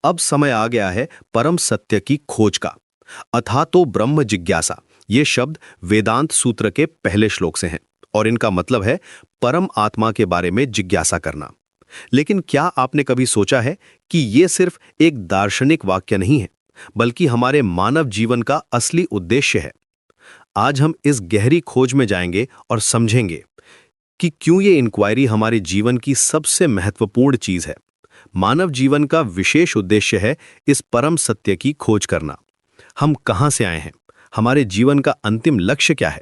अब समय आ गया है परम सत्य की खोज का। अथातो ब्रह्म जिज्ञासा, ये शब्द वेदांत सूत्र के पहले श्लोक से हैं और इनका मतलब है परम आत्मा के बारे में जिज्ञासा करना। लेकिन क्या आपने कभी सोचा है कि ये सिर्फ एक दार्शनिक वाक्य नहीं है, बल्कि हमारे मानव जीवन का असली उद्देश्य है। आज हम इस गहरी खोज में जाएंगे और समझेंगे कि क्यों ये इंक्वायरी हमारे जीवन की सबसे महत्वपूर्ण चीज है। मानव जीवन का विशेष उद्देश्य है इस परम सत्य की खोज करना। हम कहां से आए हैं, हमारे जीवन का अंतिम लक्ष्य क्या है,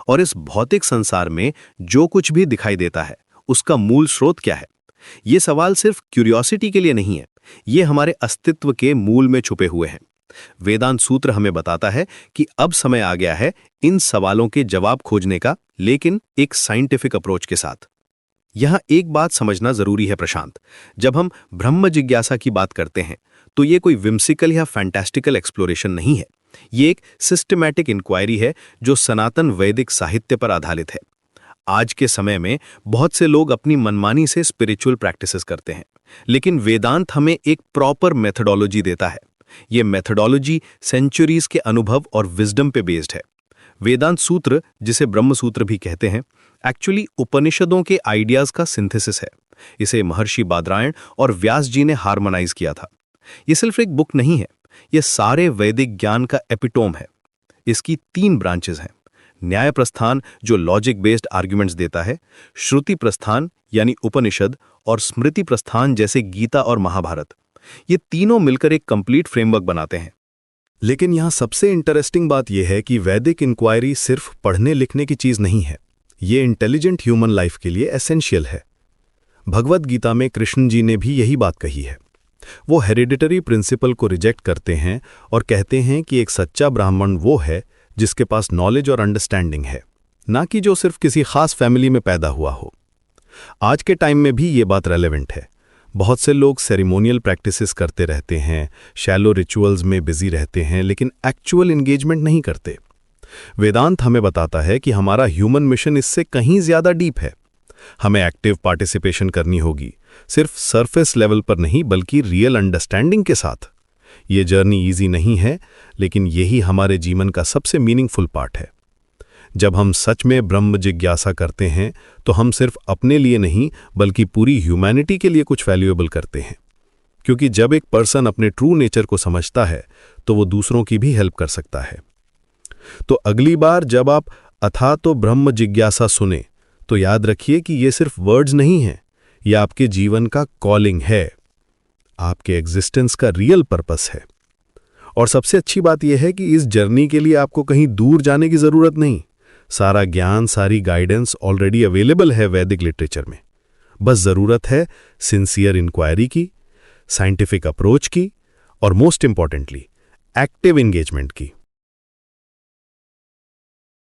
और इस भौतिक संसार में जो कुछ भी दिखाई देता है उसका मूल स्रोत क्या है। ये सवाल सिर्फ क्यूरियोसिटी के लिए नहीं है, ये हमारे अस्तित्व के मूल में छुपे हुए हैं। वेदांत सूत्र हमें बताता है कि अब समय आ गया है इन सवालों के जवाब खोजने का, लेकिन एक साइंटिफिक अप्रोच के साथ। यहां एक बात समझना जरूरी है प्रशांत, जब हम ब्रह्म जिज्ञासा की बात करते हैं तो ये कोई विम्सिकल या फैंटास्टिकल एक्सप्लोरेशन नहीं है। ये एक सिस्टमैटिक इंक्वायरी है जो सनातन वैदिक साहित्य पर आधारित है। आज के समय में बहुत से लोग अपनी मनमानी से स्पिरिचुअल प्रैक्टिसेस करते हैं, लेकिन वेदांत हमें एक प्रॉपर मेथोडोलॉजी देता है। ये मेथोडोलॉजी सेंचुरीज के अनुभव और विजडम पे बेस्ड है। वेदांत सूत्र, जिसे ब्रह्म सूत्र भी कहते हैं, एक्चुअली उपनिषदों के आइडियाज का सिंथेसिस है। इसे महर्षि बादरायण और व्यास जी ने हार्मोनाइज किया था। ये सिर्फ एक बुक नहीं है, ये सारे वैदिक ज्ञान का एपिटोम है। इसकी 3 ब्रांचेस हैं। न्याय प्रस्थान, जो लॉजिक बेस्ड आर्ग्यूमेंट्स देता है, श्रुति प्रस्थान यानी उपनिषद, और स्मृति प्रस्थान जैसे गीता और महाभारत। ये तीनों मिलकर एक कंप्लीट फ्रेमवर्क बनाते हैं। लेकिन यहाँ सबसे इंटरेस्टिंग बात यह है कि वैदिक इंक्वायरी सिर्फ पढ़ने लिखने की चीज नहीं है, ये इंटेलिजेंट ह्यूमन लाइफ के लिए एसेंशियल है। भगवद गीता में कृष्ण जी ने भी यही बात कही है। वो हेरिडिटरी प्रिंसिपल को रिजेक्ट करते हैं और कहते हैं कि एक सच्चा ब्राह्मण वो है जिसके पास नॉलेज और अंडरस्टैंडिंग है, ना कि जो सिर्फ किसी खास फैमिली में पैदा हुआ हो। आज के टाइम में भी ये बात रेलेवेंट है। बहुत से लोग सेरेमोनियल प्रैक्टिसेस करते रहते हैं, शैलो रिचुअल्स में बिजी रहते हैं, लेकिन एक्चुअल एंगेजमेंट नहीं करते। वेदांत हमें बताता है कि हमारा ह्यूमन मिशन इससे कहीं ज्यादा डीप है। हमें एक्टिव पार्टिसिपेशन करनी होगी, सिर्फ सरफेस लेवल पर नहीं बल्कि रियल अंडरस्टैंडिंग के साथ। ये जर्नी इजी नहीं है, लेकिन यही हमारे जीवन का सबसे मीनिंगफुल पार्ट है। जब हम सच में ब्रह्म जिज्ञासा करते हैं तो हम सिर्फ अपने लिए नहीं बल्कि पूरी ह्यूमैनिटी के लिए कुछ वैल्यूएबल करते हैं। क्योंकि जब एक पर्सन अपने ट्रू नेचर को समझता है तो वो दूसरों की भी हेल्प कर सकता है। तो अगली बार जब आप अथातो ब्रह्म जिज्ञासा सुने तो याद रखिए कि ये सिर्फ वर्ड्स नहीं है, ये आपके जीवन का कॉलिंग है, आपके एग्जिस्टेंस का रियल पर्पस है। और सबसे अच्छी बात यह है कि इस जर्नी के लिए आपको कहीं दूर जाने की जरूरत नहीं। सारा ज्ञान, सारी गाइडेंस ऑलरेडी अवेलेबल है वैदिक लिटरेचर में। बस जरूरत है सिंसियर इंक्वायरी की, साइंटिफिक अप्रोच की और मोस्ट इंपॉर्टेंटली एक्टिव एंगेजमेंट की।